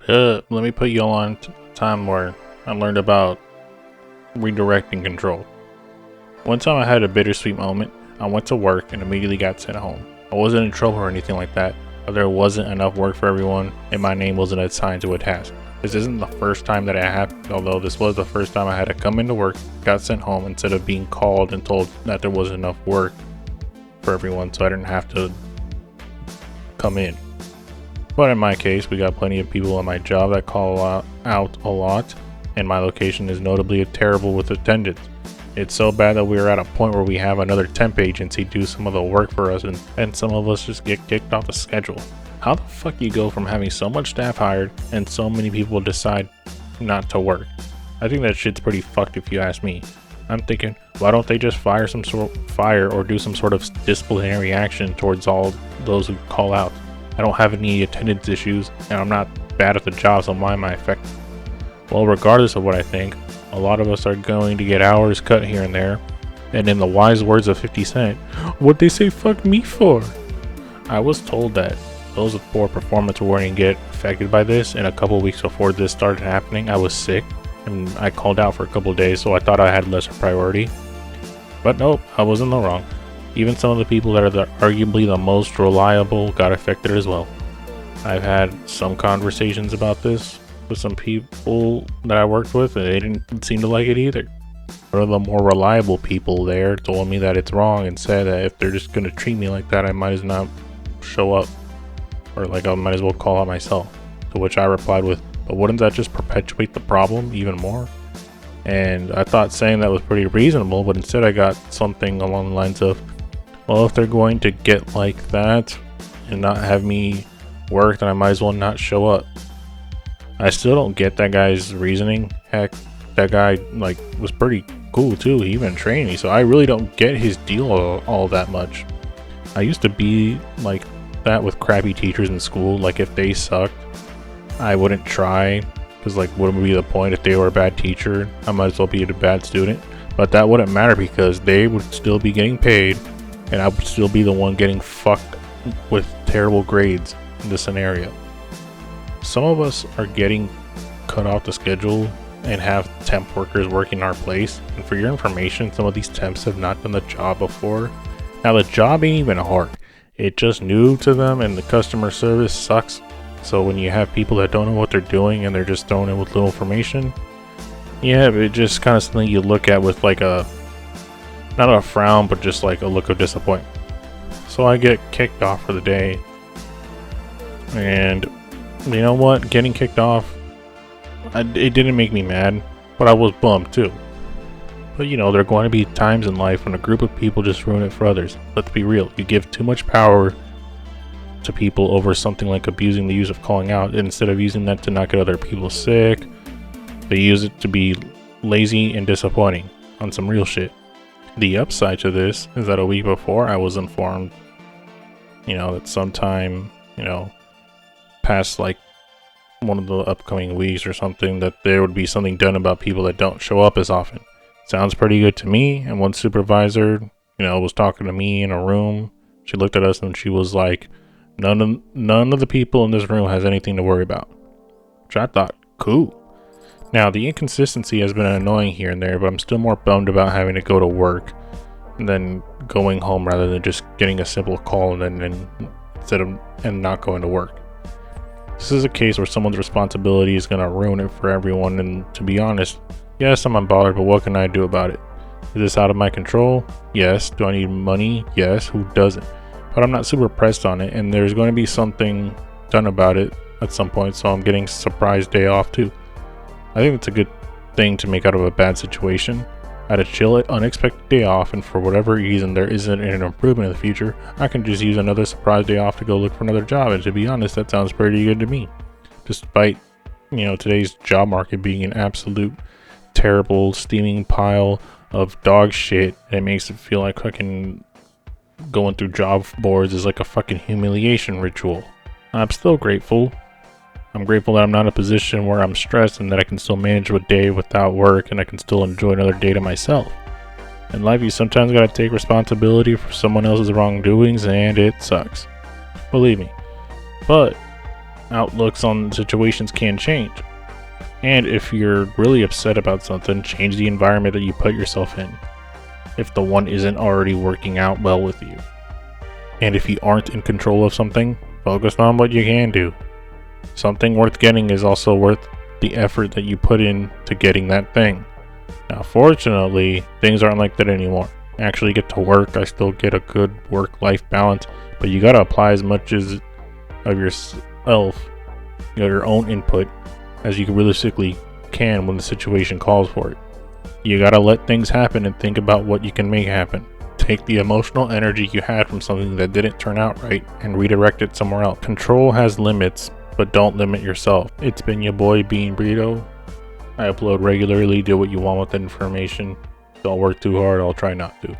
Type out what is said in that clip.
Let me put you all on time where I learned about redirecting control. One time I had a bittersweet moment. I went to work and immediately got sent home. I wasn't in trouble or anything like that, but there wasn't enough work for everyone and my name wasn't assigned to a task. This isn't the first time that it happened, although this was the first time I had to come into work, got sent home instead of being called and told that there wasn't enough work for everyone, so I didn't have to come in. But in my case, we got plenty of people at my job that call out a lot, and my location is notably terrible with attendance. It's so bad that we're at a point where we have another temp agency do some of the work for us, and some of us just get kicked off the schedule. How the fuck you go from having so much staff hired and so many people decide not to work? I think that shit's pretty fucked if you ask me. I'm thinking, why don't they just fire or do some sort of disciplinary action towards all those who call out? I don't have any attendance issues, and I'm not bad at the job, so why am I affected? Well, regardless of what I think, a lot of us are going to get hours cut here and there, and in the wise words of 50 Cent, what'd they say fuck me for? I was told that those with poor performance wouldn't get affected by this, and a couple weeks before this started happening, I was sick, and I called out for a couple days, so I thought I had lesser priority. But nope, I was in the wrong. Even some of the people that are arguably the most reliable got affected as well. I've had some conversations about this with some people that I worked with, and they didn't seem to like it either. One of the more reliable people there told me that it's wrong and said that if they're just going to treat me like that, I might as not show up, or like I might as well call out myself. To which I replied with, but wouldn't that just perpetuate the problem even more? And I thought saying that was pretty reasonable, but instead I got something along the lines of, well, if they're going to get like that and not have me work, then I might as well not show up. I still don't get that guy's reasoning. Heck, that guy was pretty cool too. He even trained me, so I really don't get his deal all that much. I used to be like that with crappy teachers in school. Like if they sucked, I wouldn't try, because what would be the point? If they were a bad teacher, I might as well be a bad student. But that wouldn't matter because they would still be getting paid, and I would still be the one getting fucked with terrible grades in this scenario. Some of us are getting cut off the schedule and have temp workers working our place. And for your information, some of these temps have not done the job before. Now the job ain't even hard. It's just new to them, and the customer service sucks. So when you have people that don't know what they're doing and they're just thrown in with little information, yeah, it's just kind of something you look at with not a frown, but just like a look of disappointment. So I get kicked off for the day, and you know what? Getting kicked off, it didn't make me mad, but I was bummed too. But there are going to be times in life when a group of people just ruin it for others. Let's be real. You give too much power to people over something like abusing the use of calling out. Instead of using that to not get other people sick, they use it to be lazy and disappointing on some real shit. The upside to this is that a week before I was informed, that sometime, past one of the upcoming weeks or something, that there would be something done about people that don't show up as often. Sounds pretty good to me. And one supervisor, was talking to me in a room. She looked at us and she was like, none of the people in this room has anything to worry about. Which I thought, cool. Now the inconsistency has been annoying here and there, but I'm still more bummed about having to go to work than going home rather than just getting a simple call and not going to work. This is a case where someone's responsibility is going to ruin it for everyone, and to be honest, yes, I'm unbothered, but what can I do about it? Is this out of my control? Yes. Do I need money? Yes. Who doesn't? But I'm not super pressed on it, and there's going to be something done about it at some point, so I'm getting a surprise day off too. I think it's a good thing to make out of a bad situation. I had a chill, unexpected day off, and for whatever reason there isn't an improvement in the future, I can just use another surprise day off to go look for another job, and to be honest, that sounds pretty good to me. Despite, today's job market being an absolute terrible, steaming pile of dog shit, it makes it feel like fucking going through job boards is like a fucking humiliation ritual. I'm still grateful. I'm grateful that I'm not in a position where I'm stressed and that I can still manage a day without work and I can still enjoy another day to myself. In life, you sometimes gotta take responsibility for someone else's wrongdoings, and it sucks. Believe me. But outlooks on situations can change. And if you're really upset about something, change the environment that you put yourself in, if the one isn't already working out well with you. And if you aren't in control of something, focus on what you can do. Something worth getting is also worth the effort that you put in to getting that thing. Now, fortunately, things aren't like that anymore. I actually get to work, I still get a good work-life balance, but you gotta apply as much of yourself, your own input, as you realistically can when the situation calls for it. You gotta let things happen and think about what you can make happen. Take the emotional energy you had from something that didn't turn out right and redirect it somewhere else. Control has limits, but don't limit yourself. It's been your boy Bean Burrito. I upload regularly. Do what you want with the information. Don't work too hard. I'll try not to.